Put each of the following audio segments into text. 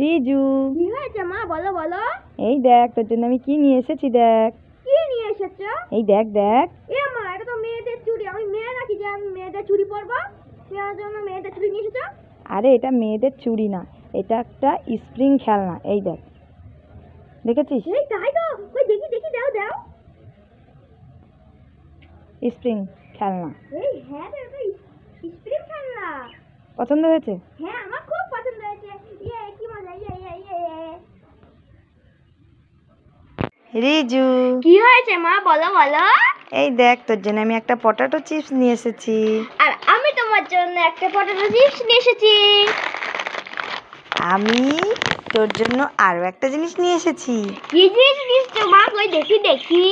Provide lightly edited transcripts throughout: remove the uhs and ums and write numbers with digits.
রিজু, কি হয়েছে মা? বলো বলো। এই দেখ তোর জন্য আমি কি নিয়ে এসেছি। দেখ কি নিয়ে এসেছো? এই দেখ দেখ। এ মা, এটা তো মেয়েদের চুড়ি। আমি মেয়ে নাকি যে আমি মেয়েদের চুড়ি পরবো? তোমার জন্য মেয়েদের চুড়ি নিয়ে এসেছো? আরে এটা মেয়েদের চুড়ি না, এটা একটা স্প্রিং খেলনা। এই দেখ, দেখেছিস? এই তাই তো। কই দেখি দেখি, দাও দাও। স্প্রিং খেলনা এই হ্যাঁ রে, এটা স্প্রিং খেলনা। পছন্দ হয়েছে? হ্যাঁ, আমার খুব পছন্দ হয়েছে। ইয়ে কি মজা, ইয়ে ইয়ে ইয়ে। রিজু, কি হয়েছে মা? বলো বলো। এই দেখ তোর জন্য আমি একটা পটাটো চিপস নিয়ে এসেছি। আর আমি তোমার জন্য একটা পটেটো চিপস নিয়ে এসেছি। আমি তোর জন্য আরো একটা জিনিস নিয়ে এসেছি। কি জিনিস নিয়েছো মা? কই দেখি দেখি।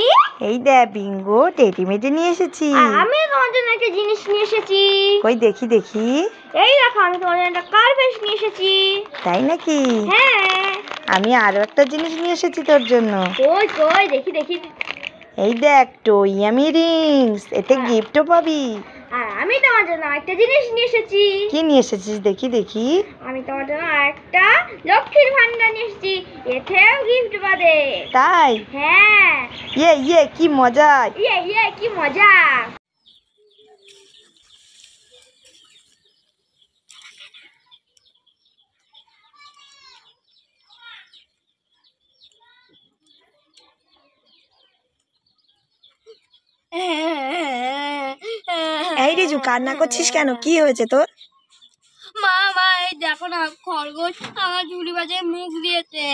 এই দেখ বিঙ্গো টেটি মেটে নিয়ে এসেছি। আর আমি তোমার জন্য একটা জিনিস নিয়ে এসেছি। কই দেখি দেখি। এই দেখো, আমি তোমার জন্য একটা কার্পেট নিয়ে এসেছি। তাই নাকি? হ্যাঁ। আমি আরো একটা জিনিস নিয়ে এসেছি তোর জন্য। কই কই দেখি দেখি। এই দেখ টইয়ামি রিংস, এতে গিফটও পাবি। আর আমি তোমার জন্য একটা জিনিস নিয়ে এসেছি। কি নিয়ে এসেছিস দেখি দেখি। আমি তোমার জন্য একটা লক্ষ্মীর ভান্ডার নিয়ে এসেছি। এতেও গিফট পাবে। তাই? হ্যাঁ। ইয়ে কি মজা। ইয়ে ইয়ে কি মজা। এই রিজু, কান্না করছিস কেন? কি হয়েছে তোর? মা মা, এই দেখো না, খরগোশ আমার ঝুড়ি বাজায় মুখ দিয়েছে।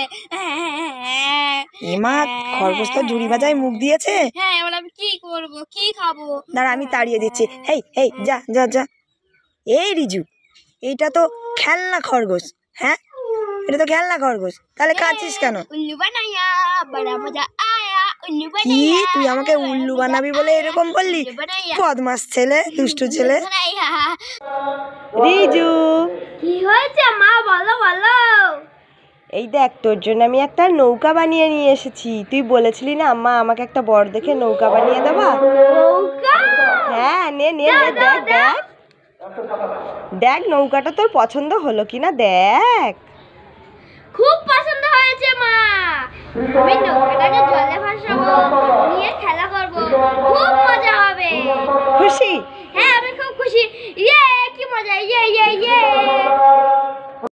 এমা, খরগোশ তো ঝুড়ি বাজায় মুখ দিয়েছে? হ্যাঁ, এবার আমি কি করব? কি খাবো? দাঁড়া আমি তাড়িয়ে দিচ্ছি। এই যা যা যা। এই রিজু, এইটা তো খেলনা খরগোশ। হ্যাঁ, এটা তো খেলনা খরগোশ, তাহলে কাঁদছিস কেন? উল্লু বানায়া, বড়া মজা আয়া। উল্লু কি বানায়া। তুই আমাকে উল্লু বানাবি বলে এরকম বললি? বদমাস ছেলে, দুষ্টু ছেলে। রিজু, কি হয়েছে মা? বলো বলো। এই দেখ তোর জন্য আমি একটা নৌকা বানিয়ে নিয়ে এসেছি। তুই বলেছিলি না আম্মা আমাকে একটা বড় দেখে নৌকা বানিয়ে দেবা। নৌকা? হ্যাঁ, নে নে নে, দেখ দেখ দেখ নৌকাটা তোর পছন্দ হলো কিনা দেখ। খুব পছন্দ হয়েছে মা। আমি নৌকাটাকে জলে ভাসাবো, নিয়ে খেলা করব। খুব মজা হবে। খুশি? হ্যাঁ, আমি খুব খুশি। ইয়ে কি মজা, ইয়ে ইয়ে ইয়ে।